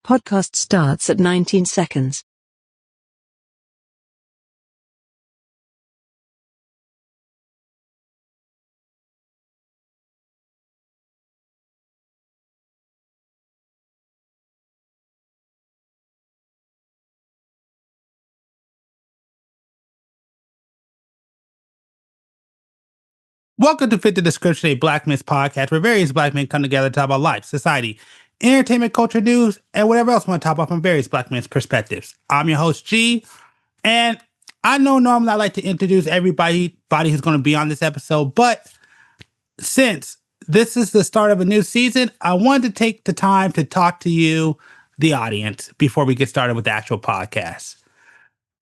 Podcast starts at 19 seconds. Welcome to Fit the Description, a Black Men's podcast where various Black men come together to talk about life, society, entertainment, culture, news, and whatever else we want to talk about from various Black men's perspectives. I'm your host, G, and I know normally I like to introduce everybody who's going to be on this episode, but since this is the start of a new season, I wanted to take the time to talk to you, the audience, before we get started with the actual podcast.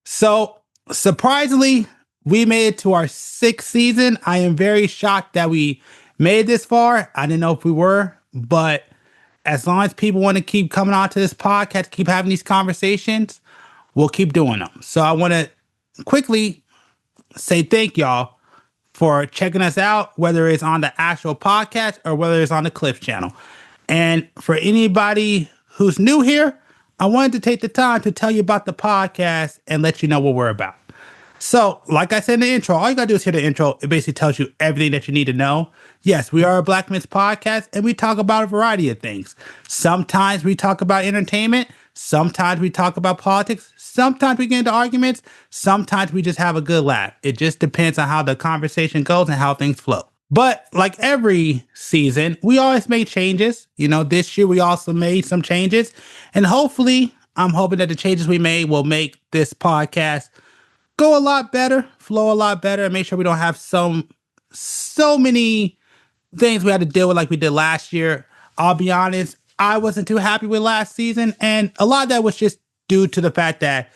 So, surprisingly, we made it to our 6th season. I am very shocked that we made it this far. I didn't know if we were, but as long as people want to keep coming on to this podcast, keep having these conversations, we'll keep doing them. So I want to quickly say thank y'all for checking us out, whether it's on the actual podcast or whether it's on the Cliff channel. And for anybody who's new here, I wanted to take the time to tell you about the podcast and let you know what we're about. So, like I said in the intro, all you gotta do is hear the intro. It basically tells you everything that you need to know. Yes, we are a Black Men's podcast, and we talk about a variety of things. Sometimes we talk about entertainment. Sometimes we talk about politics. Sometimes we get into arguments. Sometimes we just have a good laugh. It just depends on how the conversation goes and how things flow. But like every season, we always make changes. You know, this year we also made some changes. And hopefully, I'm hoping that the changes we made will make this podcast go a lot better, flow a lot better, and make sure we don't have so many things we had to deal with like we did last year. I'll be honest, I wasn't too happy with last season, and a lot of that was just due to the fact that,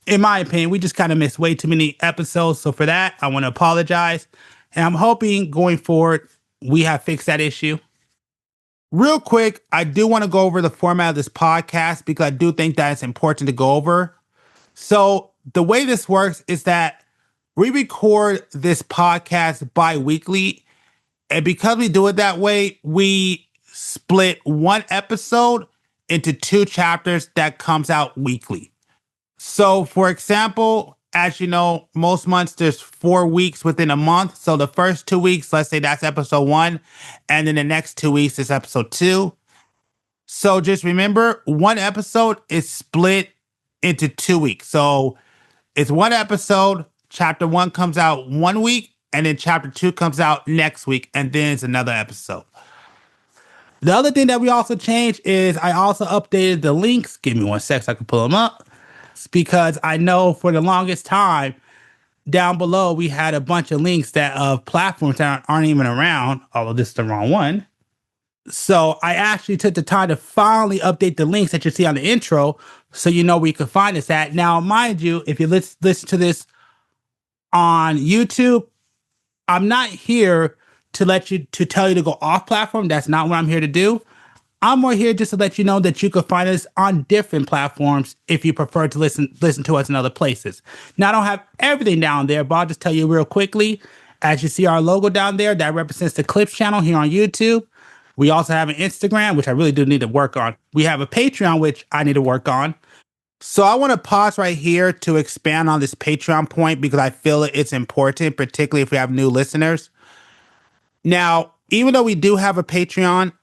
in my opinion, we just kind of missed way too many episodes. So for that, I want to apologize, and I'm hoping going forward we have fixed that issue. Real quick, I do want to go over the format of this podcast because I do think that it's important to go over. So the way this works is that we record this podcast bi-weekly. And because we do it that way, we split one episode into 2 chapters that comes out weekly. So for example, as you know, most months there's 4 weeks within a month. So the first 2 weeks, let's say that's episode 1. And then the next 2 weeks is episode 2. So just remember, one episode is split into 2 weeks. So it's one episode, chapter 1 comes out 1 week, and then chapter 2 comes out next week, and then it's another episode. The other thing that we also changed is I also updated the links. Give me 1 sec so I can pull them up. It's because I know for the longest time, down below, we had a bunch of links that of platforms that aren't even around, although this is the wrong one. So I actually took the time to finally update the links that you see on the intro so you know where you can find us at. Now, mind you, if you listen to this on YouTube, I'm not here to tell you to go off platform. That's not what I'm here to do. I'm more here just to let you know that you can find us on different platforms if you prefer to listen to us in other places. Now, I don't have everything down there, but I'll just tell you real quickly. As you see our logo down there, that represents the Clips channel here on YouTube. We also have an Instagram, which I really do need to work on. We have a Patreon, which I need to work on. So I want to pause right here to expand on this Patreon point because I feel it's important, particularly if we have new listeners. Now, even though we do have a Patreon,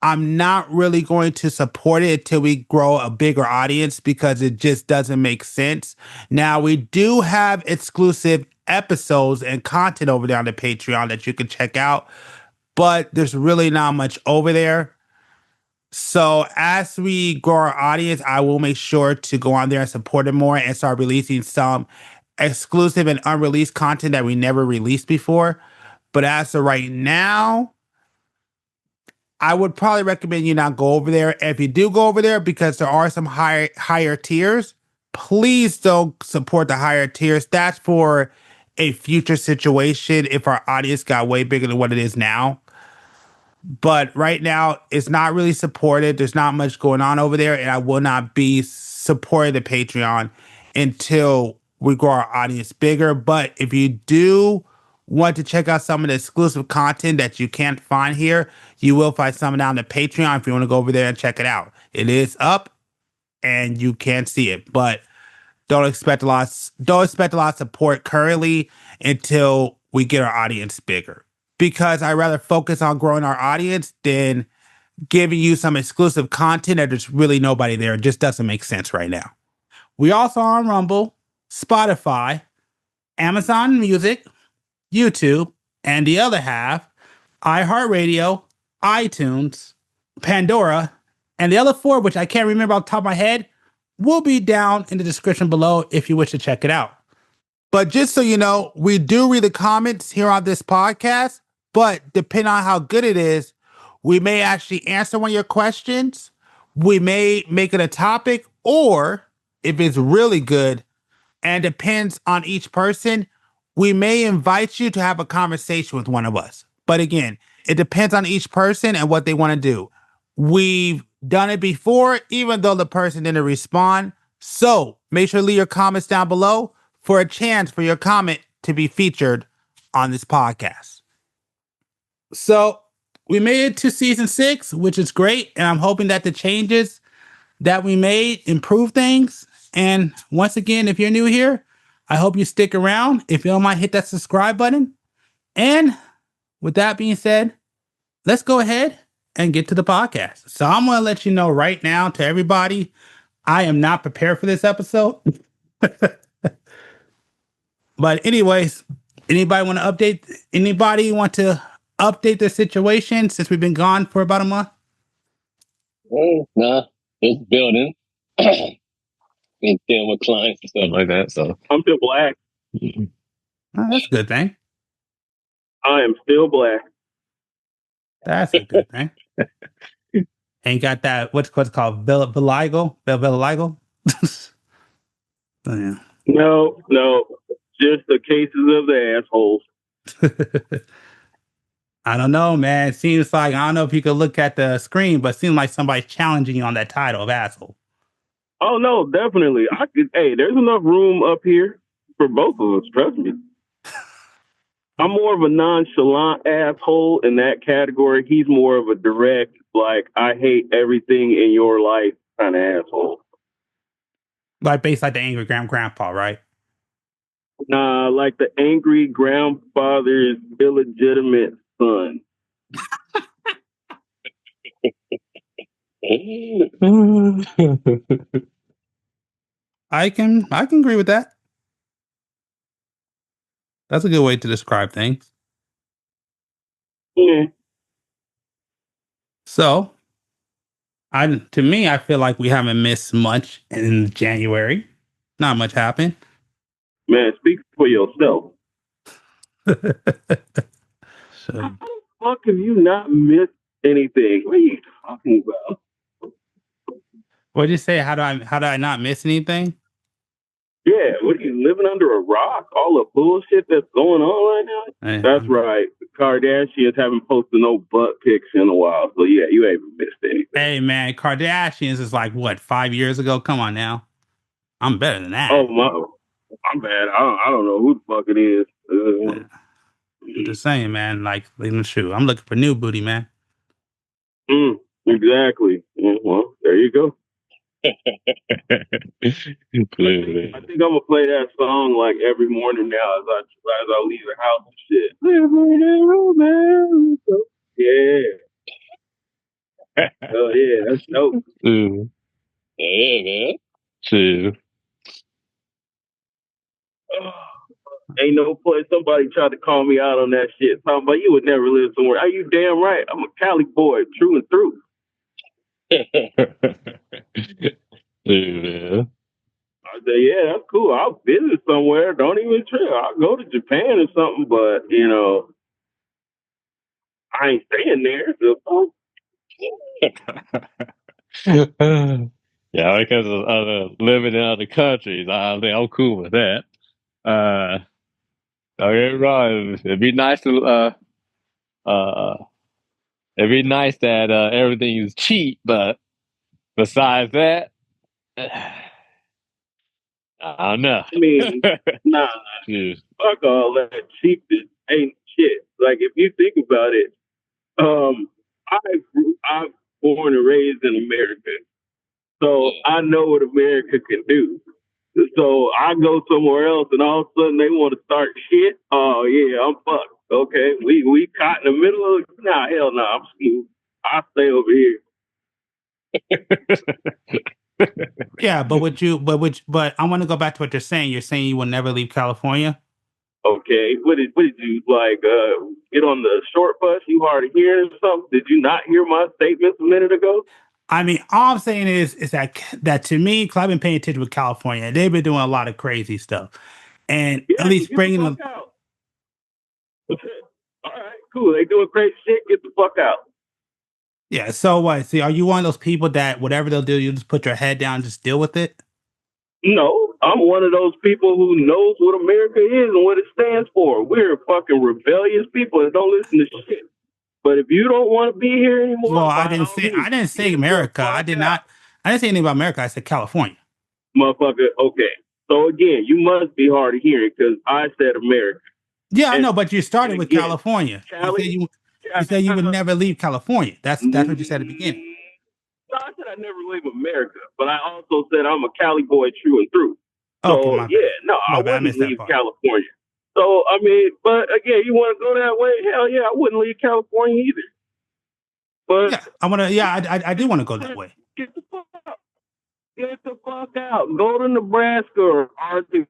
I'm not really going to support it until we grow a bigger audience because it just doesn't make sense. Now, we do have exclusive episodes and content over there on the Patreon that you can check out, but there's really not much over there. So as we grow our audience, I will make sure to go on there and support it more and start releasing some exclusive and unreleased content that we never released before. But as of right now, I would probably recommend you not go over there. If you do go over there, because there are some higher tiers, please don't support the higher tiers. That's for a future situation if our audience got way bigger than what it is now. But right now, it's not really supported. There's not much going on over there, and I will not be supporting the Patreon until we grow our audience bigger. But if you do want to check out some of the exclusive content that you can't find here, you will find some down the Patreon if you want to go over there and check it out. It is up. and you can't see it. But don't expect a lot of support currently until we get our audience bigger. Because I rather focus on growing our audience than giving you some exclusive content that there's really nobody there. It just doesn't make sense right now. We also are on Rumble, Spotify, Amazon Music, YouTube, and the other half, iHeartRadio, iTunes, Pandora, and the other four, which I can't remember off the top of my head, will be down in the description below if you wish to check it out. But just so you know, we do read the comments here on this podcast, but depending on how good it is, we may actually answer one of your questions. We may make it a topic, or if it's really good and depends on each person, we may invite you to have a conversation with one of us. But again, it depends on each person and what they want to do. We've done it before, even though the person didn't respond. So make sure to leave your comments down below for a chance for your comment to be featured on this podcast. So we made it to season 6, which is great. And I'm hoping that the changes that we made improve things. And once again, if you're new here, I hope you stick around. If you don't mind, hit that subscribe button. And with that being said, let's go ahead and get to the podcast. So I'm going to let you know right now to everybody, I am not prepared for this episode. But anyways, anybody want to update their situation since we've been gone for about a month? Nah, it's building. And dealing with clients and stuff like that. So I'm still black. Oh, that's a good thing. I am still black. That's a good thing. Ain't got that, what's called vitiligo? Vitiligo? Oh, yeah. No, just the cases of the assholes. I don't know, man. It seems like, I don't know if you could look at the screen, but it seems like somebody's challenging you on that title of asshole. Oh no, definitely. Hey, there's enough room up here for both of us. Trust me. I'm more of a nonchalant asshole in that category. He's more of a direct, like, I hate everything in your life kind of asshole. Like based like the angry grandpa, right? Nah, like the angry grandfather's illegitimate son. I can agree with that. That's a good way to describe things. Yeah. So, to me, I feel like we haven't missed much in January. Not much happened. Man, speak for yourself. So, How the fuck have you not missed anything? What are you talking about? what did you say? How do I not miss anything? Yeah, what are you living under a rock? All the bullshit that's going on right now? That's right. The Kardashians haven't posted no butt pics in a while. So yeah, you ain't missed anything. Hey man, Kardashians is like what, 5 years ago? Come on now. I'm better than that. Oh my, I'm bad. I don't know who the fuck it is. I'm just saying, man, like, shoot, I'm looking for new booty, man. Exactly. Well, there you go. I think I'm gonna play that song like every morning now as I leave the house and shit. Yeah. Oh yeah, that's dope. Yeah, man. True. Ain't no place. Somebody tried to call me out on that shit. Talking about you would never live somewhere. Are you damn right? I'm a Cali boy, true and through. Yeah. I said, yeah, that's cool. I'll visit somewhere. Don't even trip. I'll go to Japan or something, but I ain't staying there. So, Yeah, because of other living in other countries, I think I'm cool with that. Okay, right. It'd be nice to it'd be nice that everything is cheap, but besides that, I don't know. I mean, nah, fuck all that cheapness. Ain't shit. Like if you think about it, I'm born and raised in America. So I know what America can do. So I go somewhere else, and all of a sudden they want to start shit. Oh yeah, I'm fucked. Okay, we caught in the middle of hell no, I'm screwed. I stay over here. Yeah, but I want to go back to what you're saying. You're saying you will never leave California. Okay, what did you like? Get on the short bus? You hard of hearing or something? Did you not hear my statements a minute ago? I mean, all I'm saying is that to me, because I've been paying attention with California, they've been doing a lot of crazy stuff, and Yeah, at least get the bringing fuck them. out. All right, cool. They doing crazy shit. Get the fuck out. Yeah. So what? See, are you one of those people that whatever they'll do, you just put your head down, and just deal with it? No, I'm one of those people who knows what America is and what it stands for. We're fucking rebellious people that don't listen to shit. But if you don't want to be here Well, anymore, by all means, I didn't say get the America. I fuck did out, not. I didn't say anything about America. I said California. motherfucker. Okay. So again, you must be hard of hearing because I said America. Yeah, I And, know, but you started and with again, California. Cali. You said you would never leave California. That's what you said at the beginning. No, I said I never leave America, but I also said I'm a Cali boy true and through. Okay, So my bad. yeah, no, I My bad. I wouldn't missed that leave part. California. So I mean, but again, you want to go that way? Hell yeah, I wouldn't leave California either. But Yeah, I want to. Yeah, I do want to go that way. get the fuck out. Get the fuck out. Go to Nebraska or Arkansas,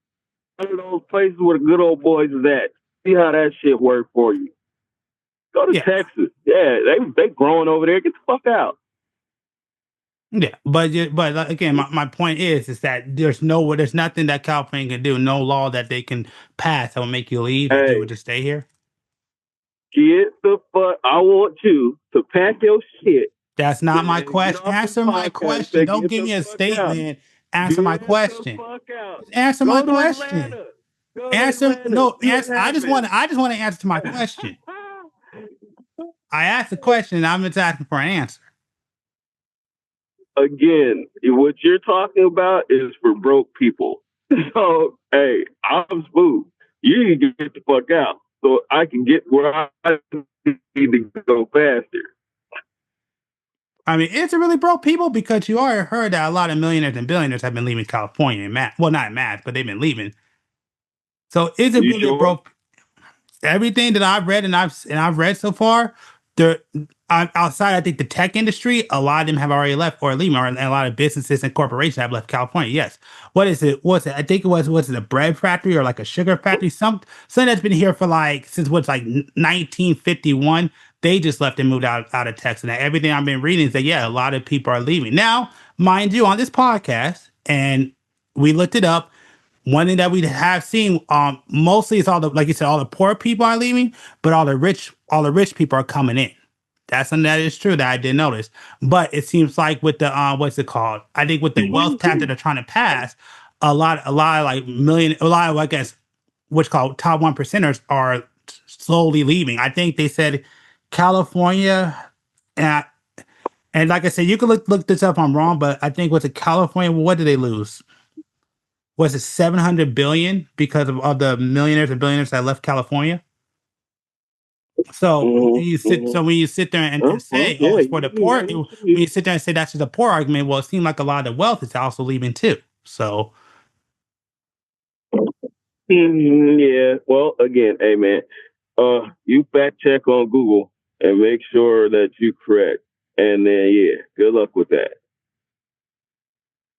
one of those places where the good old boys is at. See how that shit work for you. Go to Yeah. Texas. Yeah, they growing over there. Get the fuck out. Yeah, but again, my point is that there's nothing that California can do, no law that they can pass that will make you leave if you Hey, would just stay here. get the fuck. I want you to pack your shit. That's not my And get question. off this Answer my podcast and question. say, Don't get give the me a fuck out. statement. Answer my Get the question. fuck out. Just answer my Go to question. Atlanta. Go to Answer Atlanta. no. See what Answer. happens. I just want to answer to my question. I asked a question. And I'm just asking for an answer. Again, what you're talking about is for broke people. So, hey, I'm smooth. You need to get the fuck out so I can get where I need to go faster. I mean, is it really broke people? Because you already heard that a lot of millionaires and billionaires have been leaving California in mass. Well, not in mass, but they've been leaving. So is it You really a sure? broke? Everything that I've read and I've read so far, there outside I think the tech industry, a lot of them have already left or leaving, or a lot of businesses and corporations have left California. Yes. What is it? What's it? I think it was it a bread factory or like a sugar factory? Something that's been here for like since what's like 1951. They just left and moved out of Texas. And everything I've been reading is that yeah, a lot of people are leaving. Now, mind you, on this podcast, and we looked it up. One thing that we have seen, mostly is all the like you said, all the poor people are leaving, but all the rich people are coming in. That's something that is true that I did notice. But it seems like with the what's it called? I think with the wealth tax that they're trying to pass, a lot of like a lot of I guess what's called top 1%ers are slowly leaving. I think they said California, and and like I said, you can look this up if I'm wrong, but I think with the California, what did they lose? Was it 700 billion because of the millionaires and billionaires that left California? So so when you sit there and say, oh, Yeah, it's for the poor, when you sit there and say that's just a poor argument, well, it seems like a lot of the wealth is also leaving too. So yeah. Well, again, hey man, you fact check on Google and make sure that you correct. And then yeah, good luck with that.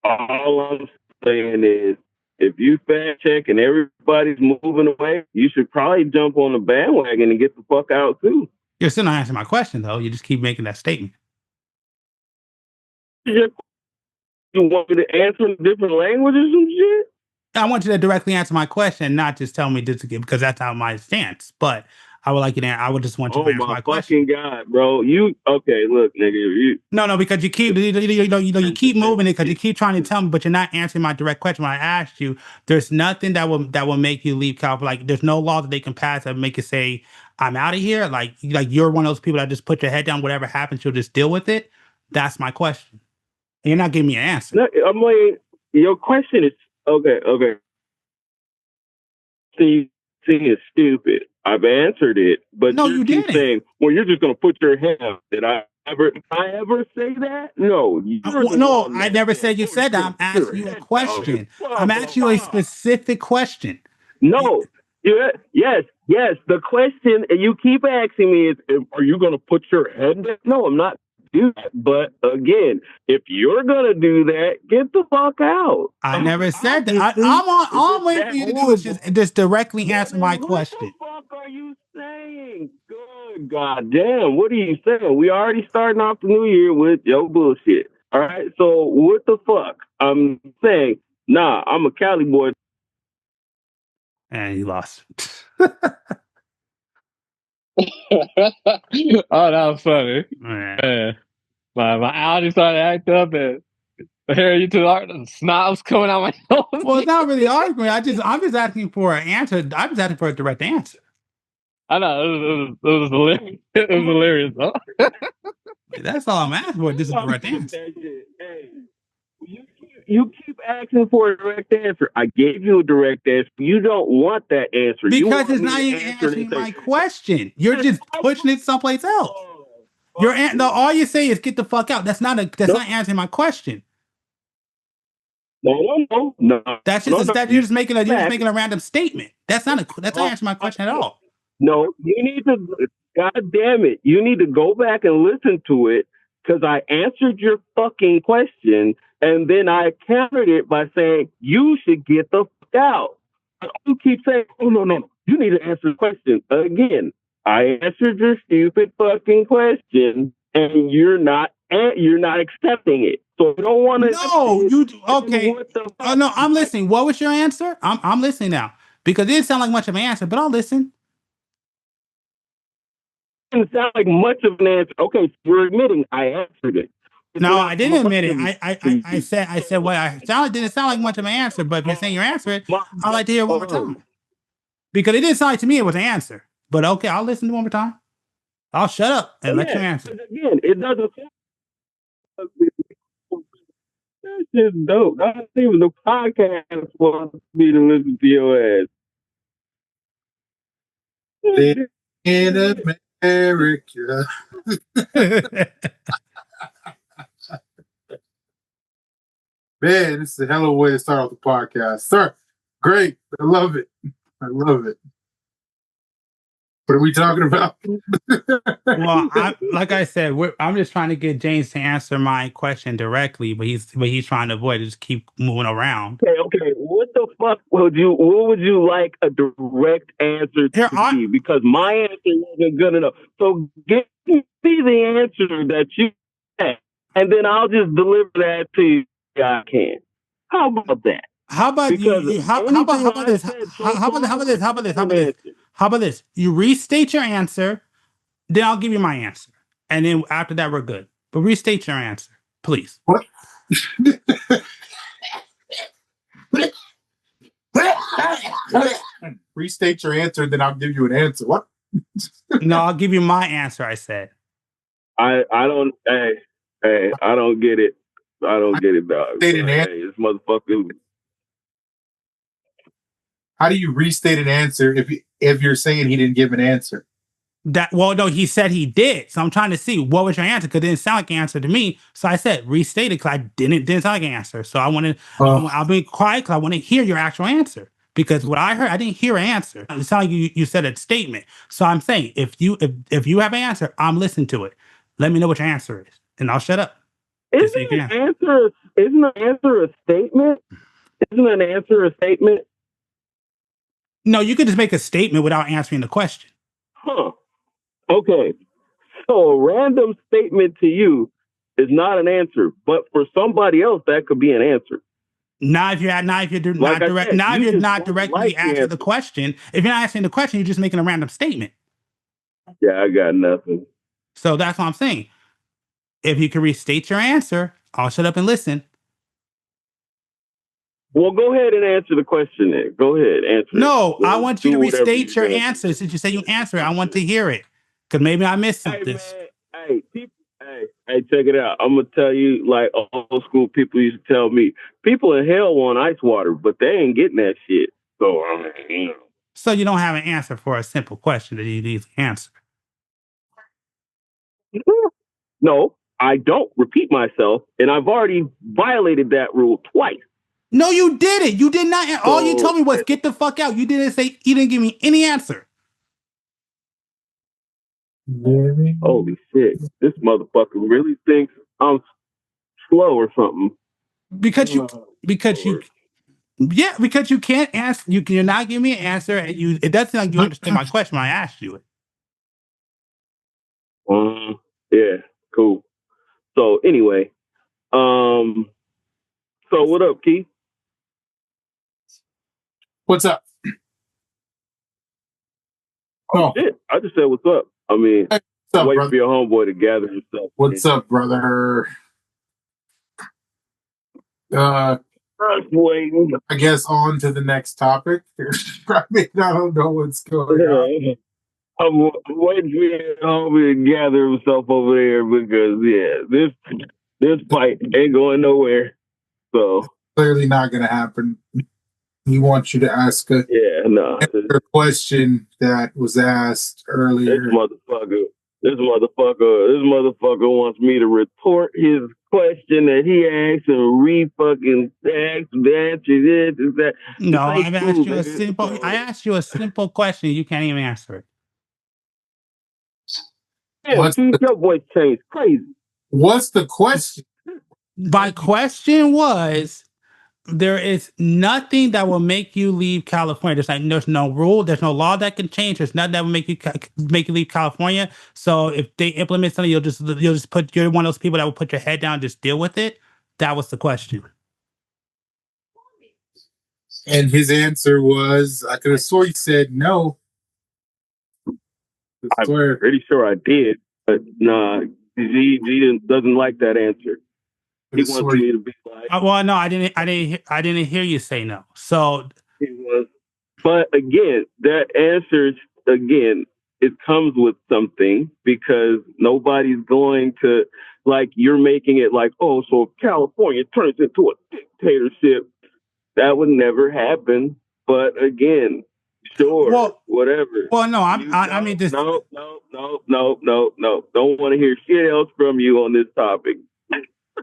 All I'm saying is if you fact check and everybody's moving away, you should probably jump on the bandwagon and get the fuck out too. you're still not answering my question though. You just keep making that statement. You want me to answer in different languages and shit? I want you to directly answer my question, not just tell me this again, because that's not my stance. But I would like you to. I would just want you to Oh answer my my question. fucking god, bro! You okay? Look, nigga, you No, because you keep you keep moving it because you keep trying to tell me, but you're not answering my direct question. When I asked you, there's nothing that will make you leave California. Like there's no law that they can pass that make you say I'm out of here. Like you're one of those people that just put your head down. Whatever happens, you'll just deal with it. That's my question. And you're not giving me an answer. no, I'm like, your question is okay. Okay, see, stupid. I've answered it, but No, you you keep didn't. saying, "Well, you're just gonna put your head up." That I I ever say that? No, No, I never said you said that. I'm asking you a question. I'm asking you a specific question. No. Yes. The question you keep asking me is, are you going to put your head down? No, I'm not do that. But again, if you're going to do that, get the fuck out. I never said that. All I'm waiting for you to do is just directly answer my question. What the fuck are you saying? Good God damn. What are you saying? We already starting off the new year with your bullshit. All right. So what the fuck? I'm saying, nah, I'm a Cali boy. And you lost. Oh, that was funny. Man. Man, my Audi started acting up and here you two are the snobs coming out my nose. Well, it's not really arguing. I'm just asking for an answer. I'm just asking for a direct answer. I know it was hilarious. It was hilarious though. That's all I'm asking for. This is a direct answer. Hey, you keep asking for a direct answer. I gave you a direct answer. You don't want that answer. Because it's not even answering my question. You're just pushing it someplace else. All you say is get the fuck out. That's not answering my question. No. That's just you're just making a random statement. That's not answering my question at all. No, you need to. God damn it! You need to go back and listen to it because I answered your fucking question and then I countered it by saying you should get the fuck out. You keep saying, "Oh no, you need to answer the question again." I answered your stupid fucking question, and you're not accepting it. So you don't want to. No, you okay? Oh no, I'm listening. What was your answer? I'm listening now because it didn't sound like much of an answer, but I'll listen. It didn't sound like much of an answer. Okay, so you're admitting I answered it. No, I didn't admit it. I said what I sounded didn't sound like much of an answer, but if you're saying you answered it, I'd like to hear it one more time. Because it didn't sound like to me it was an answer. But okay, I'll listen to it one more time. I'll shut up and let you answer. Again, it doesn't sound that's just dope. Not even the podcast wants me to listen to your ass. In America. Man, this is a hell of a way to start off the podcast. Sir, great. I love it. What are we talking about? Well, like I said, I'm just trying to get James to answer my question directly, but he's trying to avoid it. Just keep moving around. Okay. What the fuck what would you like a direct answer to be? Because my answer wasn't good enough. So give me the answer that you had, and then I'll just deliver that to you. I can. How about that? How about this? How about this? You restate your answer, then I'll give you my answer. And then after that, we're good. But restate your answer, please. What? Restate your answer, then I'll give you an answer. What? No, I'll give you my answer, I said. I don't I don't get it. I don't get it, dog. This motherfucker. How do you restate an answer if you're saying he didn't give an answer? No, he said he did. So I'm trying to see what was your answer because it didn't sound like an answer to me. So I said restate it because I didn't sound like an answer. So I'll be quiet because I want to hear your actual answer. Because what I heard, I didn't hear an answer. It sounded like you said a statement. So I'm saying if you have an answer, I'm listening to it. Let me know what your answer is, and I'll shut up. Isn't an answer a statement? Isn't an answer a statement? No, you could just make a statement without answering the question. Huh. Okay. So a random statement to you is not an answer, but for somebody else that could be an answer. Not if you're not directly answering the question. If you're not answering the question, you're just making a random statement. Yeah, I got nothing. So that's what I'm saying. If you can restate your answer, I'll shut up and listen. Well, go ahead and answer the question then. Go ahead, answer. No, I want you to restate your answer. Since you say you answer it, I want to hear it. Because maybe I missed something. Hey, check it out. I'm going to tell you, like old school people used to tell me, people in hell want ice water, but they ain't getting that shit. So, So you don't have an answer for a simple question that you need to answer. No, I don't repeat myself, and I've already violated that rule twice. No, you didn't. You did not. All you told me was get the fuck out. You didn't say. You didn't give me any answer. Holy shit! This motherfucker really thinks I'm slow or something. Because you can't answer. You're not giving me an answer, and it doesn't like you understand my question when I asked you it. Yeah, cool. So anyway, so what up, Keith? What's up? Oh shit! I just said what's up. I mean, what's up, wait brother? for your homeboy to gather himself. What's up, brother? Waiting. I guess on to the next topic. I mean, I don't know what's going on. I'm waiting for your homie to gather himself over there because this fight ain't going nowhere. So Clearly not going to happen. He wants you to ask a question that was asked earlier. This motherfucker wants me to retort his question that he asked and re-fucking ask the answer this that. No, I've asked you a simple. I asked you a simple question. You can't even answer it. Yeah, your voice changed crazy. What's the question? My question was, there is nothing that will make you leave California. There's no rule, there's no law that can change. There's nothing that will make you leave California. So if they implement something, you'll just put. You're one of those people that will put your head down, just deal with it. That was the question. And his answer was, I could have sworn he said no. I'm pretty sure I did, but nah, he doesn't like that answer. He wants me to be like. Well, no, I didn't hear you say no. So he was, but again, that answers again. It comes with something because nobody's going to like. You're making it like, oh, so if California turns into a dictatorship, that would never happen. But again, sure, whatever. Well, no, I mean this. No. Don't want to hear shit else from you on this topic.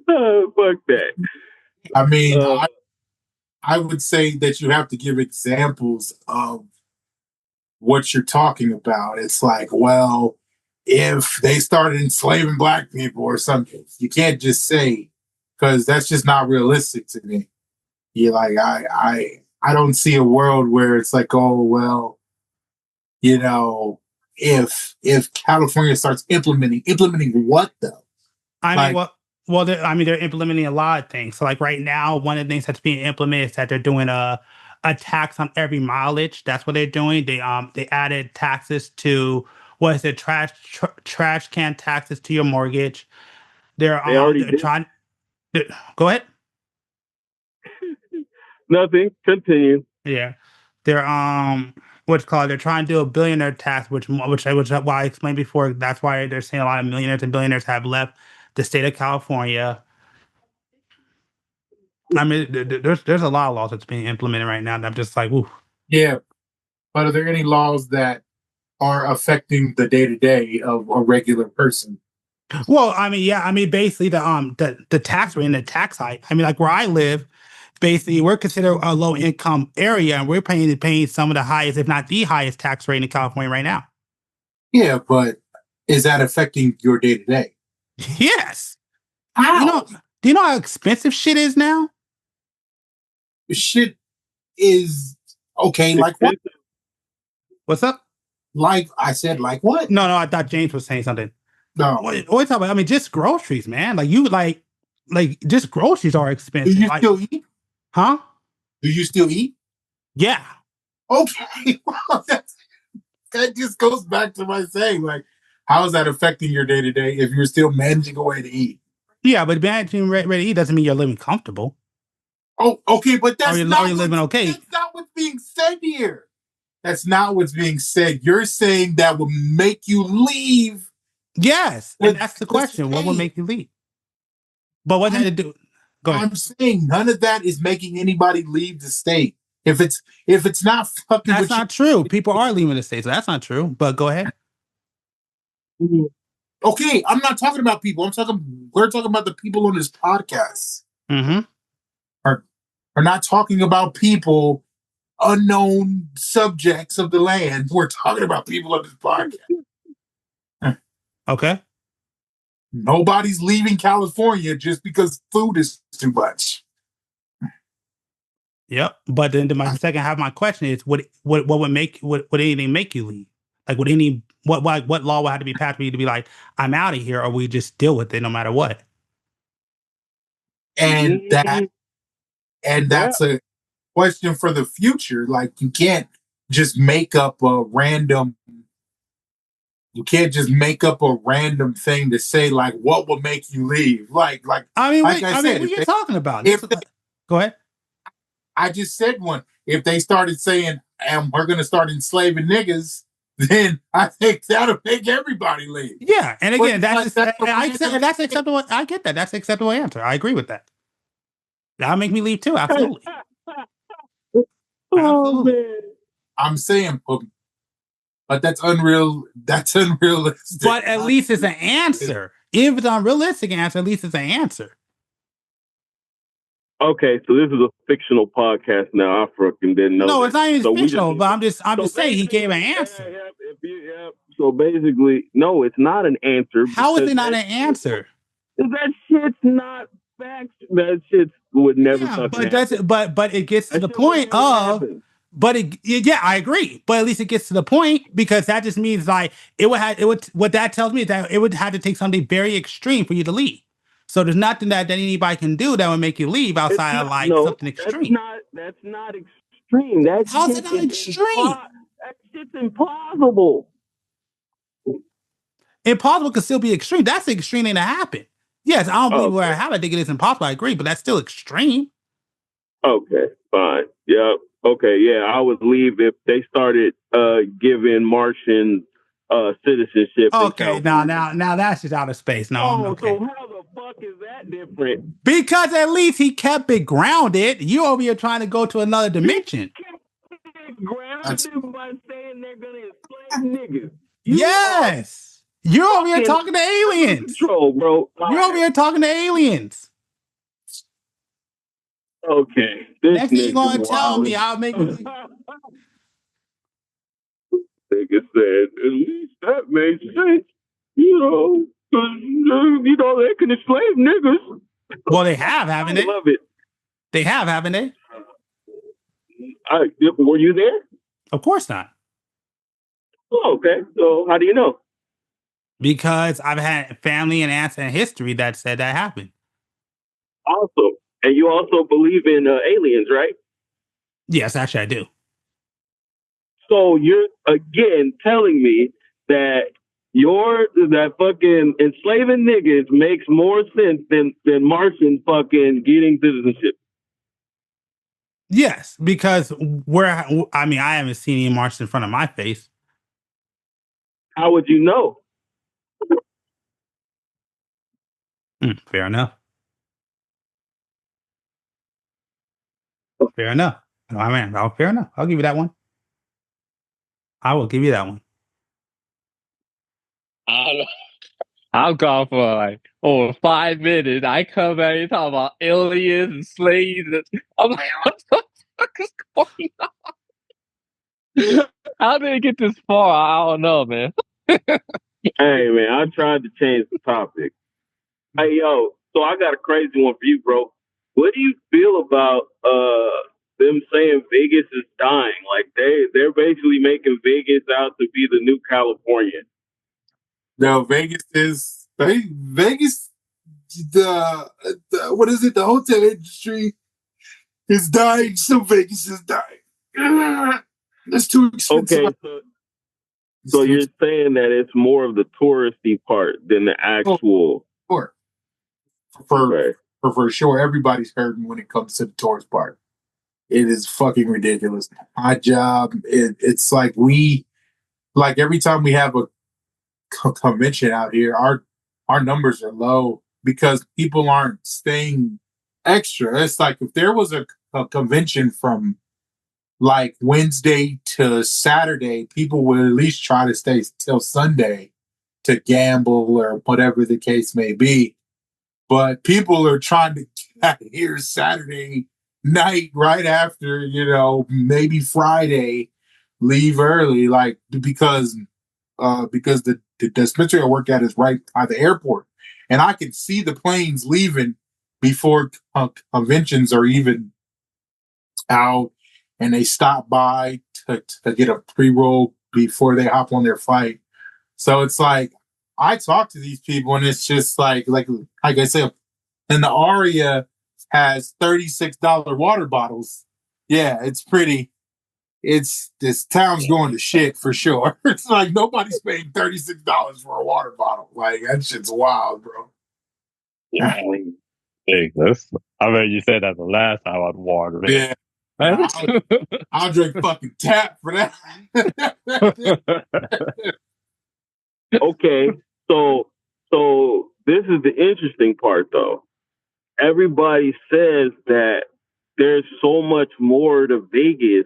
Fuck that. I mean, I would say that you have to give examples of what you're talking about. It's like, well, if they started enslaving black people or something, you can't just say, because that's just not realistic to me. You're like, I don't see a world where it's like, oh, well, you know, if California starts implementing what though? I mean, they're implementing a lot of things. So, like right now, one of the things that's being implemented is that they're doing a tax on every mileage. That's what they're doing. They added taxes to trash can taxes to your mortgage. They're trying. Go ahead. Nothing. Continue. Yeah, they're they're trying to do a billionaire tax, which why I explained before. That's why they're saying a lot of millionaires and billionaires have left the state of California. I mean, there's a lot of laws that's being implemented right now, and I'm just like, ooh. Yeah, but are there any laws that are affecting the day-to-day of a regular person? Well, I mean, yeah, I mean, basically the tax rate and the tax hike. I mean, like where I live, basically we're considered a low income area, and we're paying some of the highest, if not the highest, tax rate in California right now. Yeah, but is that affecting your day-to-day? Yes. How? Do you know how expensive shit is now? Shit is okay. Like what? What's up? Like I said, like what? No, I thought James was saying something. No. What are you talking about? I mean, just groceries, man. Like just groceries are expensive. Do you still eat? Huh? Do you still eat? Yeah. Okay. Well, that just goes back to my saying, like, how is that affecting your day-to-day if you're still managing a way to eat? Yeah, but managing ready to eat doesn't mean you're living comfortable. Oh, okay, but that's not living okay. That's not what's being said here. That's not what's being said. You're saying that will make you leave. Yes, and that's the question. What will make you leave? But what had to do? Go ahead. I'm saying none of that is making anybody leave the state. If it's not fucking, that's not true. People are leaving the state, so that's not true. But go ahead. Okay, I'm not talking about people. We're talking about the people on this podcast. Mm-hmm. We're not talking about people, unknown subjects of the land. We're talking about people on this podcast. Okay. Nobody's leaving California just because food is too much. Yep. But then my second half of my question is, would anything make you leave? Like, what law would have to be passed for you to be like, I'm out of here, or we just deal with it no matter what? And that's a question for the future. Like, you can't just make up a random thing to say, like, what will make you leave. Like I said, what are you talking about? Go ahead. I just said one. If they started saying, and we're going to start enslaving niggas, then I think that'll make everybody leave. Yeah, and again, But that's acceptable. I get that. That's an acceptable answer. I agree with that. That'll make me leave too. Absolutely. Absolutely. I'm saying, but that's unreal. That's unrealistic. But at least it's an answer. Even if it's an unrealistic answer, at least it's an answer. Okay, so this is a fictional podcast now. I fucking didn't know. No, it's not even fictional. But I'm just so saying he gave an answer. So basically, no, it's not an answer. How is it not an answer? That shit's not facts. That shit would never fucking happen. But it gets to the point of. Yeah, I agree. But at least it gets to the point, because that just means like what that tells me is that it would have to take something very extreme for you to leave. So there's nothing that anybody can do that would make you leave outside of something extreme. That's not extreme. How's it not extreme? That shit's implausible. Impossible could still be extreme. That's the extreme thing to happen. Yes, I don't believe where I have. I think it is impossible. I agree, but that's still extreme. Okay, fine. Yep. Okay, yeah, I would leave if they started giving Martian citizenship. Okay, now that's just out of space. No, okay. So how the fuck is that different? Because at least he kept it grounded. You over here trying to go to another dimension. Grounded by saying they're gonna enslave niggas. Yes, you're over here talking to aliens. Control, bro. You're over here talking to aliens. Okay. Next thing you're gonna tell me, I'll make you. Nigga said, at least that makes sense. You know, because they can enslave niggas. Well, they have, haven't they? I love it. They have, haven't they? Were you there? Of course not. Oh, okay. So how do you know? Because I've had family and aunts and history that said that happened. Awesome. And you also believe in aliens, right? Yes, actually I do. So you're again telling me that that fucking enslaving niggas makes more sense than Martians fucking getting citizenship. Yes, because I haven't seen any Martians in front of my face. How would you know? Fair enough. Fair enough. Fair enough. I'll give you that one. I will give you that one. I've gone for like over 5 minutes. I come back and talk about aliens and slaves. I'm like, what the fuck is going on? How did it get this far? I don't know, man. Hey, man, I tried to change the topic. Hey, yo, so I got a crazy one for you, bro. What do you feel about them saying Vegas is dying? Like they're basically making Vegas out to be the new California. No, Vegas is Vegas. The what is it? The hotel industry is dying, so Vegas is dying. That's too expensive. Okay, so you're saying that it's more of the touristy part than the actual. Sure. For sure, everybody's hurting when it comes to the tourist part. It is fucking ridiculous. My job, it's like every time we have a convention out here, our numbers are low because people aren't staying extra. It's like if there was a convention from like Wednesday to Saturday, people would at least try to stay till Sunday. gamble or whatever the case may be. But people are trying to get here Saturday night right after, maybe Friday, leave early, like because the dispensary I work at is right by the airport, and I can see the planes leaving before conventions are even out, and they stop by to get a pre-roll before they hop on their flight. So it's like I talk to these people, and it's just like I said, and the Aria has $36 water bottles. Yeah, it's pretty. This town's going to shit for sure. It's like nobody's paying $36 for a water bottle. Like that shit's wild, bro. Yeah, ridiculous. I mean, you said that the last time I'd water it. Yeah, I'll drink fucking tap for that. Okay, so this is the interesting part, though. Everybody says that there's so much more to Vegas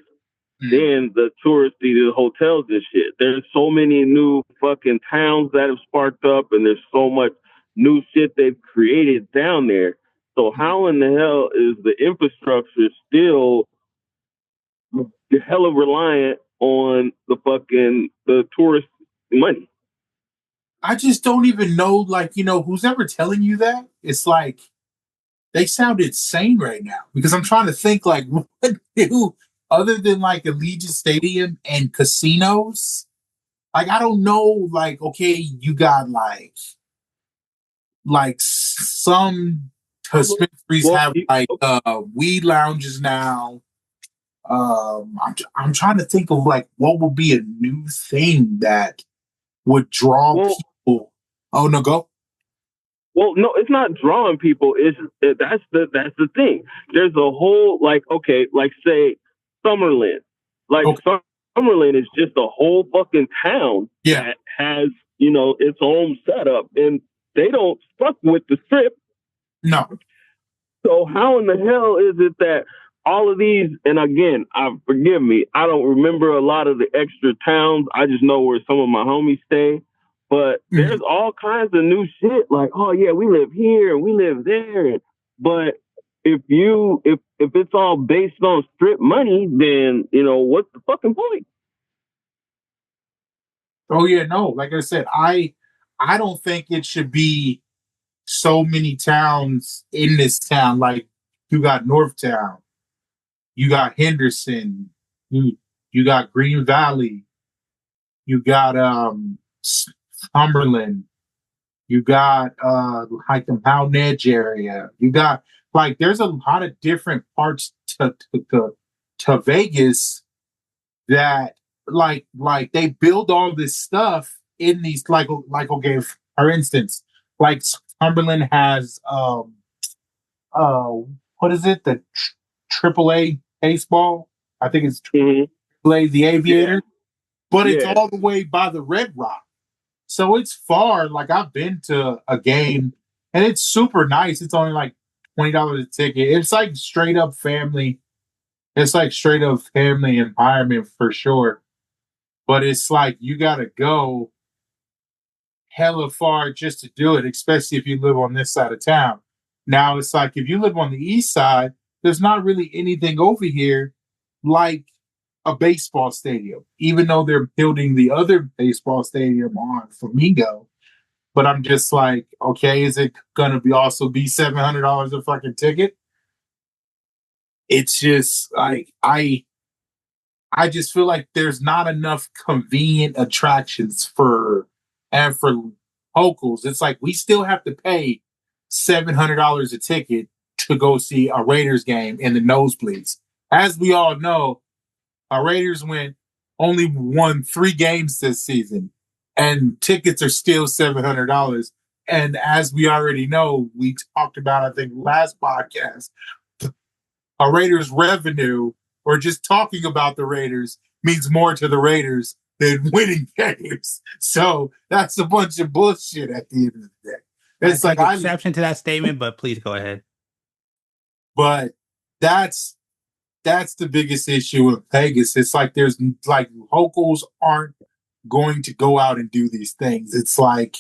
than the touristy, the hotels and shit. There's so many new fucking towns that have sparked up, and there's so much new shit they've created down there. So how in the hell is the infrastructure still hella reliant on the tourist money? I just don't even know, like, who's ever telling you that? It's like they sound insane right now because I'm trying to think, like, what new other than like Allegiant Stadium and casinos. Like, I don't know. Like, okay, you got like some dispensaries have like weed lounges now. I'm trying to think of like what would be a new thing that would draw people. Oh no, go. Well, no, it's not drawing people. That's the thing. There's a whole like say Summerlin. Like Summerlin is just a whole fucking town that has its own setup, and they don't fuck with the strip. No. So how in the hell is it that all of these, and again, forgive me, I don't remember a lot of the extra towns. I just know where some of my homies stay. But there's all kinds of new shit like, oh yeah, we live here and we live there. But if it's all based on strip money, then what's the fucking point? Oh yeah, no. Like I said, I don't think it should be so many towns in this town. Like you got Northtown, you got Henderson, you got Green Valley, you got Cumberland, you got like the Mountain Edge area. You got like there's a lot of different parts to Vegas that like they build all this stuff in these like okay, for instance, like Cumberland has what is it, the AAA baseball, I think it's AAA, the Aviator, but it's all the way by the Red Rock, so it's far. Like I've been to a game and it's super nice. It's only like $20 a ticket. It's like straight up family. It's like straight up family environment for sure. But it's like you gotta go hella far just to do it, especially if you live on this side of town. Now it's like if you live on the east side, there's not really anything over here like a baseball stadium, even though they're building the other baseball stadium on Flamingo. But I'm just like, okay, is it gonna be also be $700 a fucking ticket? It's just like I just feel like there's not enough convenient attractions for locals. It's like we still have to pay $700 a ticket to go see a Raiders game in the nosebleeds. As we all know, our Raiders only won 3 games this season, and tickets are still $700. And as we already know, we talked about, I think, last podcast, a Raiders revenue or just talking about the Raiders means more to the Raiders than winning games. So that's a bunch of bullshit at the end of the day. It's like an exception to that statement, but please go ahead. But that's the biggest issue with Vegas. It's like there's like locals aren't going to go out and do these things. It's like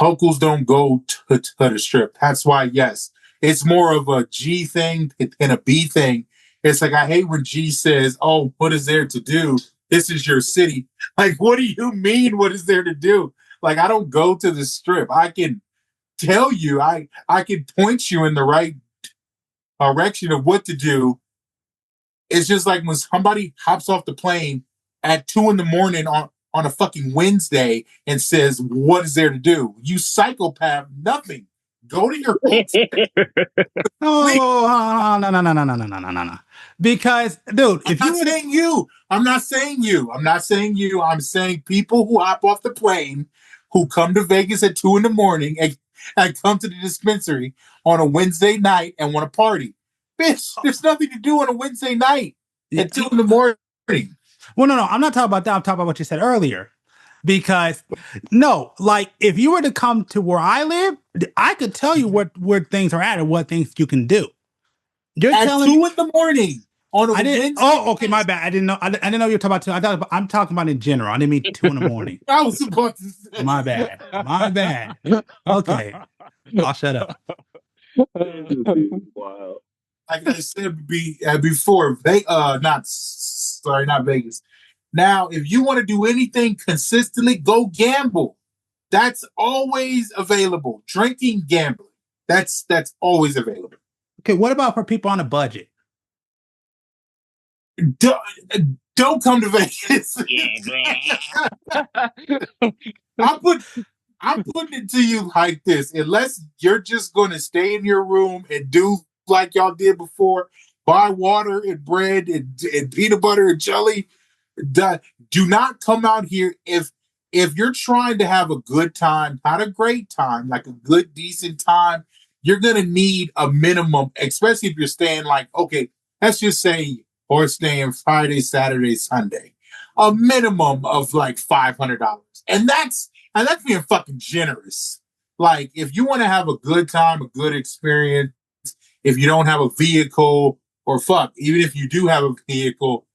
locals don't go to the strip. That's why, yes, it's more of a G thing than a B thing. It's like, I hate when G says, oh, what is there to do? This is your city. Like, what do you mean, what is there to do? Like, I don't go to the strip. I can tell you, I can point you in the right direction of what to do. It's just like when somebody hops off the plane at 2 a.m. on a fucking Wednesday and says, what is there to do? You psychopath, nothing. Go to your Oh, no. Because, dude, if I'm not saying you. I'm not saying you. I'm not saying you. I'm saying people who hop off the plane, who come to Vegas at 2 a.m. and come to the dispensary on a Wednesday night and want to party. Bitch, there's nothing to do on a Wednesday night at 2 a.m. Well, no, I'm not talking about that. I'm talking about what you said earlier. Because no, like if you were to come to where I live, I could tell you where things are at and what things you can do. You're at telling 2 a.m. on a Wednesday. Oh, okay, my bad. I didn't know. I didn't know you were talking about. I'm talking about in general. I didn't mean 2 a.m. I was supposed to say. My bad. Okay, I'll shut up. Wow. Like I said before, not Vegas. Now, if you want to do anything consistently, go gamble. That's always available. Drinking, gambling. That's always available. Okay, what about for people on a budget? Don't come to Vegas. I'm putting it to you like this. Unless you're just going to stay in your room and do like y'all did before, buy water and bread and peanut butter and jelly. Do not come out here if you're trying to have a good time, not a great time, like a good, decent time. You're going to need a minimum, especially if you're staying like, okay, let's just say, or staying Friday, Saturday, Sunday, a minimum of like $500. And that's being fucking generous. Like, if you want to have a good time, a good experience, if you don't have a vehicle, or even if you do have a vehicle,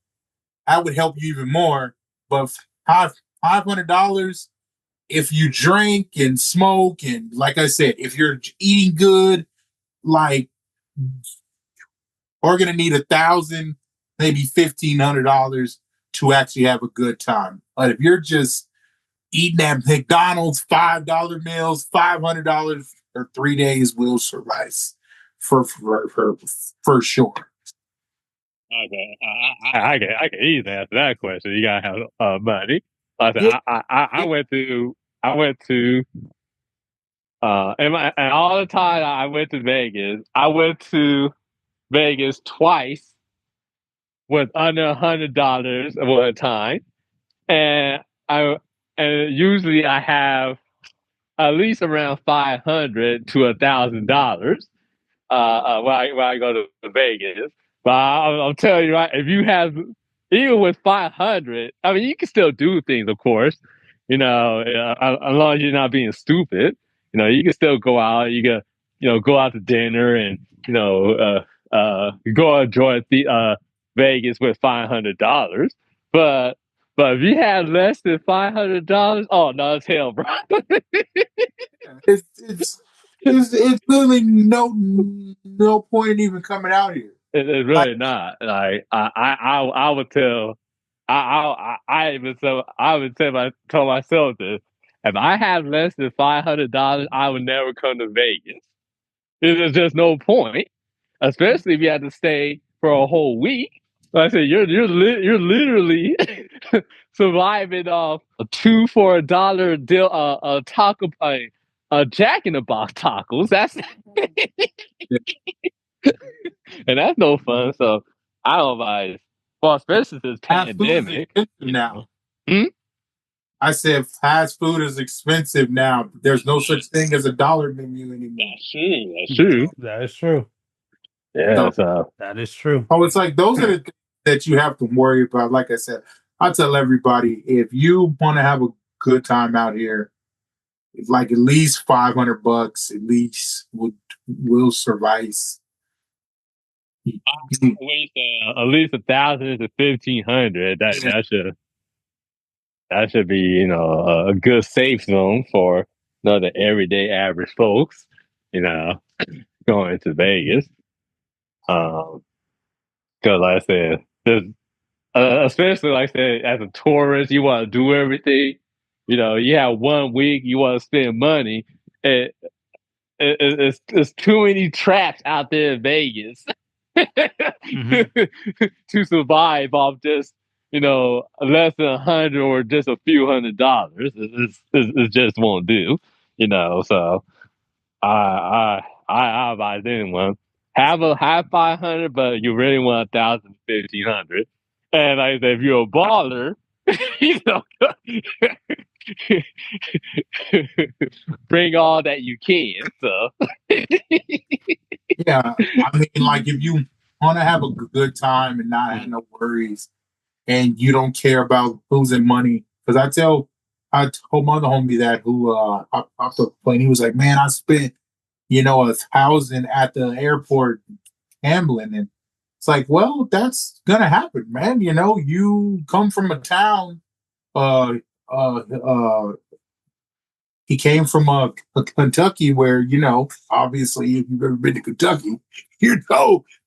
that would help you even more. But $500, if you drink and smoke, and like I said, if you're eating good, like, we're gonna need $1,000, maybe $1,500 to actually have a good time. But if you're just eating at McDonald's $5 meals, $500 for 3 days will suffice for sure. Okay, I can easily answer that question. You gotta have money. Like I said, I went to and all the time I went to Vegas. I went to Vegas twice with under $100 at one time, and usually I have at least around $500 to $1,000 when I go to Vegas. But I'm telling you, right, if you have, even with 500, I mean, you can still do things, of course, as long as you're not being stupid. You can still go out. You can, go out to dinner and, go enjoy Vegas with $500. But if you had less than $500, oh no, it's hell, bro. It's literally no point in even coming out here. It's really not. Like I would tell. I told myself this. If I have less than $500, I would never come to Vegas. There's just no point, especially if you have to stay for a whole week. Like I said, you're literally surviving off a 2 for $1 deal, a taco, a Jack in the Box tacos. That's and that's no fun. So I don't advise. Well, especially this pandemic now. I said fast food is expensive now. There's no such thing as a dollar menu anymore. That's true. That is true. Yeah, that is true. Oh, it's like those are the things that you have to worry about. Like I said, I tell everybody, if you want to have a good time out here, it's like at least $500 at least will suffice. At least 1,000 to 1,500. That should. that should be, a good safe zone for the everyday average folks, going to Vegas. Because like I said, there's especially like I said, as a tourist, you want to do everything. You have 1 week, you want to spend money. It's too many traps out there in Vegas to survive off just less than 100 or just a few $100s. It just won't do. So I advise anyone have 500, but you really want 1,000, 1,500. And like I said, if you're a baller, you know, bring all that you can. So Yeah, I mean, like if you want to have a good time and not have no worries, and you don't care about losing money, because I told my other homie that who off the plane, he was like, "Man, I spent 1,000 at the airport gambling," and it's like, well, that's gonna happen, man. You come from a town. Uh, uh, uh, he came from Kentucky, where obviously, if you've ever been to Kentucky,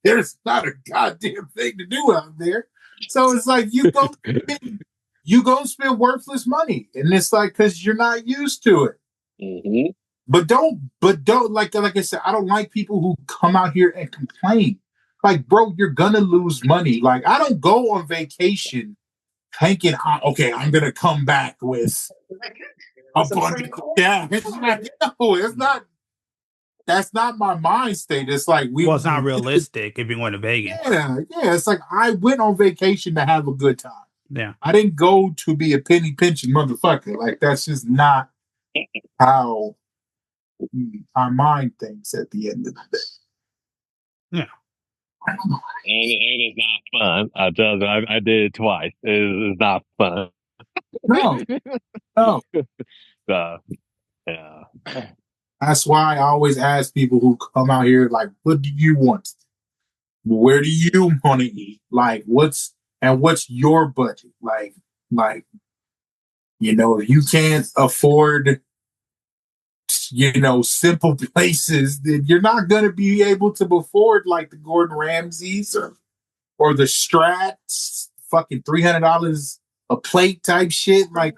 there's not a goddamn thing to do out there. So it's like you go spend worthless money, and it's like because you're not used to it. Mm-hmm. But don't like I said, I don't like people who come out here and complain. Like, bro, you're gonna lose money. Like, I don't go on vacation thinking, okay, I'm gonna come back with a bunch of cash. It's not. That's not my mind state. It's like it's not realistic if you went to Vegas. Yeah. It's like I went on vacation to have a good time. Yeah, I didn't go to be a penny pinching motherfucker. Like, that's just not how our mind thinks at the end of the day. Yeah. And it's not fun. I did it twice. It's not fun. No. So, yeah. That's why I always ask people who come out here, like, what do you want? Where do you want to eat? Like, what's your budget? Like, if you can't afford, simple places, then you're not going to be able to afford like the Gordon Ramsays or the Strats, fucking $300 a plate type shit. Like,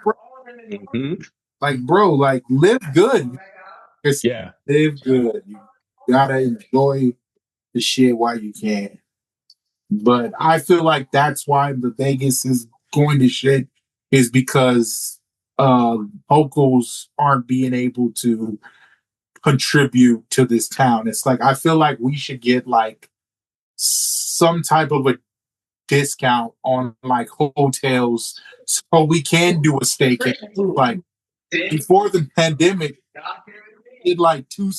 bro, live good. Yeah. Live good. You gotta enjoy the shit while you can. But I feel like that's why the Vegas is going to shit, is because locals aren't being able to contribute to this town. It's like I feel like we should get like some type of a discount on like hotels so we can do a staycation. Like before the pandemic, did like two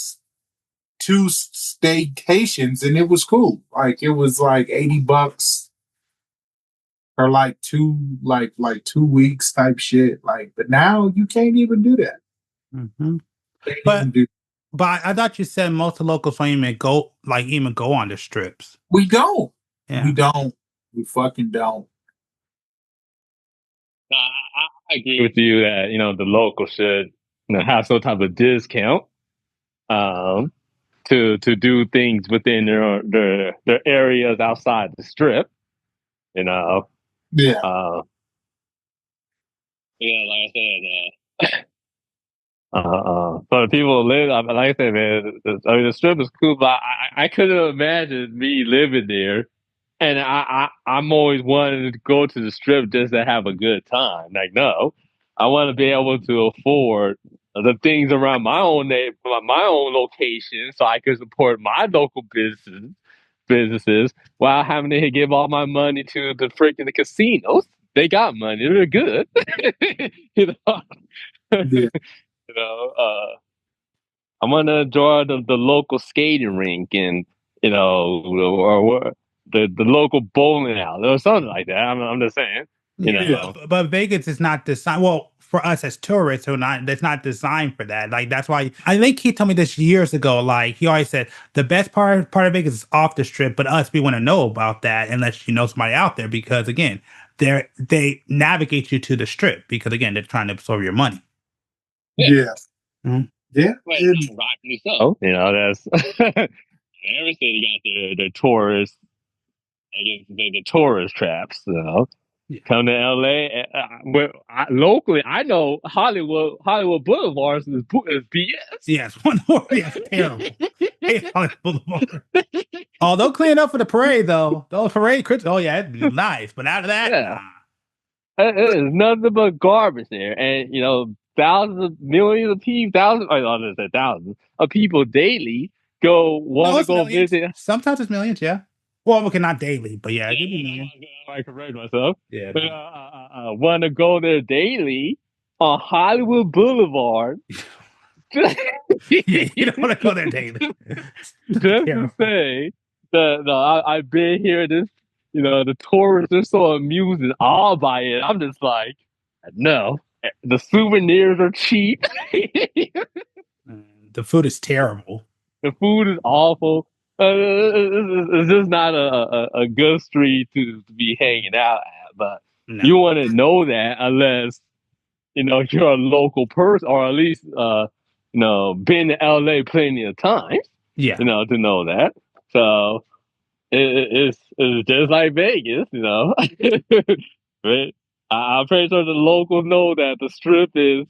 staycations and it was cool. Like it was like $80 or like 2 weeks type shit. Like, but now you can't even do that. Mm-hmm. But I thought you said most of the locals don't even go on the strips. We don't. Yeah. We don't. We fucking don't. I agree with you that the local should have some type of discount to do things within their areas outside the strip. Yeah. Like I said, but people live. Like I said, man, the strip is cool, but I couldn't imagine me living there. And I'm always wanting to go to the strip just to have a good time. Like, no, I want to be able to afford the things around my own location, so I can support my local businesses while having to give all my money to the freaking casinos. They got money; they're good. Yeah. I want to enjoy the local skating rink and or the local bowling alley or something like that. I'm just saying, But Vegas is not designed. Well, for us as tourists, that's not designed for that. Like that's why I think he told me this years ago. Like he always said, the best part of Vegas is off the strip, but we want to know about that unless you know somebody out there because again, they navigate you to the strip because again they're trying to absorb your money. Yeah. Mhm. Yeah. Well, rightfully so. That's every city got their tourist. I guess the tourist traps. Yeah. Come to LA. Locally, I know Hollywood Boulevard is BS. Yes, one more. Yes, terrible. Hey, Hollywood Boulevard. Oh, they'll clean up for the parade though. Those parade critics. Oh yeah, it'd be nice. But out of that, Yeah. nah. It is nothing but garbage there, and thousands of millions of people, thousands of people daily want to go Millions. visit. Sometimes it's millions. Yeah. Well, okay, not daily, but yeah, it could be millions. I correct myself. Yeah. But want to go there daily on Hollywood Boulevard. Yeah, you don't want to go there daily. Just to say that I've been here. The tourists are so amusing all by it. I'm just like, no, the souvenirs are cheap. The food is terrible. The food is awful. It's just not a good street to be hanging out at. But No. you want to know that unless you're a local person, or at least been to LA plenty of times. Yeah. To know that. So it's just like Vegas, Right? I'm pretty sure the locals know that the strip is,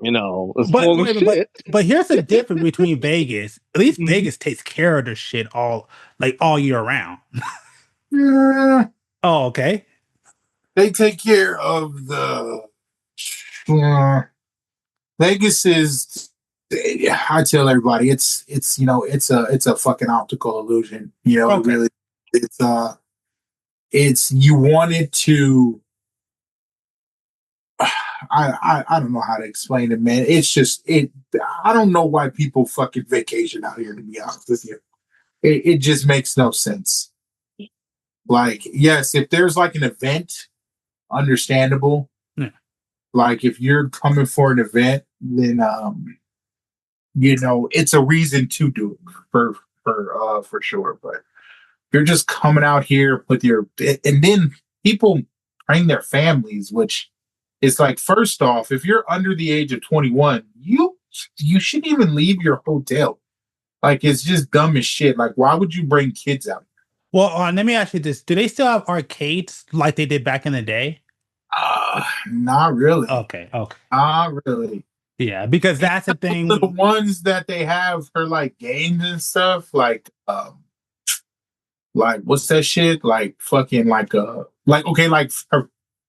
it's full of shit. But here's the difference between Vegas. At least Vegas takes care of the shit all year round. Yeah. Oh, okay. They take care of the Vegas is. I tell everybody, it's a fucking optical illusion. It really, it's you wanted to. I don't know how to explain it, man. It's just it. I don't know why people fucking vacation out here. To be honest with you, it just makes no sense. Like, yes, if there's like an event, understandable. Yeah. Like if you're coming for an event, then it's a reason to do it for sure. But you're just coming out here with and then people bring their families, which is like, first off, if you're under the age of 21, you shouldn't even leave your hotel. Like, it's just dumb as shit. Like, why would you bring kids out? Well, let me ask you this: do they still have arcades like they did back in the day? Not really. Okay. Not really. Yeah, because that's the thing. The ones that they have for like games and stuff, like what's that shit? Like fucking like okay, like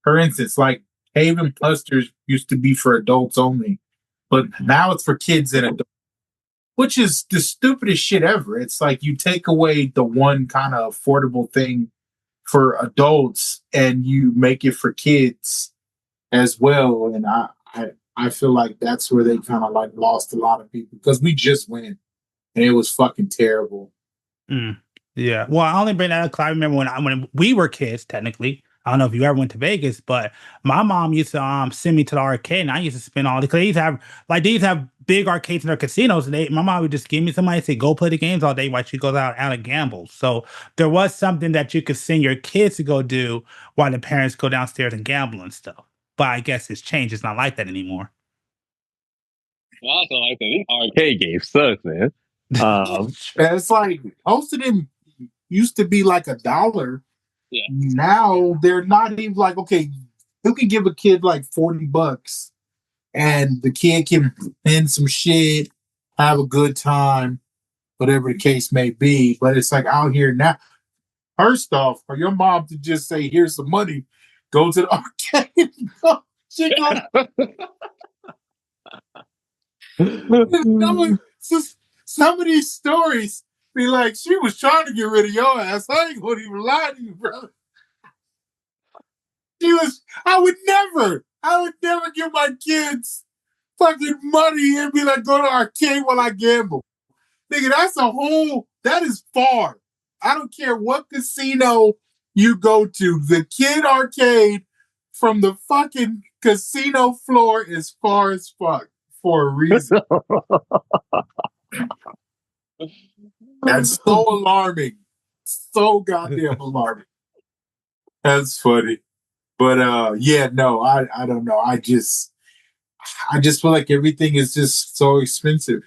for instance, like Haven Clusters used to be for adults only, but now it's for kids and adults, which is the stupidest shit ever. It's like you take away the one kind of affordable thing for adults and you make it for kids as well. And I feel like that's where they kind of like lost a lot of people, because we just went and it was fucking terrible. Yeah. Well, I only bring that up because I remember when we were kids, technically. I don't know if you ever went to Vegas, but my mom used to send me to the arcade, and I used to spend all because they used to have big arcades in their casinos. And my mom would just give me some money and say, go play the games all day while she goes out and gambles. So there was something that you could send your kids to go do while the parents go downstairs and gamble and stuff. But I guess it's changed. It's not like that anymore. I also like that these arcade games suck, man. It's like most of them used to be like $1. Yeah. Now they're not even like, okay, you can give a kid like $40 and the kid can spend some shit, have a good time, whatever the case may be. But it's like out here now, first off, for your mom to just say, here's some money, go to the arcade. She some of these stories be like, she was trying to get rid of your ass. I ain't gonna even lie to you, brother. I would never give my kids fucking money and be like, go to arcade while I gamble. Nigga, that is far. I don't care what casino you go to. The kid arcade from the fucking casino floor is far as fuck for a reason. That's so alarming. So goddamn alarming. That's funny. But yeah, no, I don't know. I just feel like everything is just so expensive.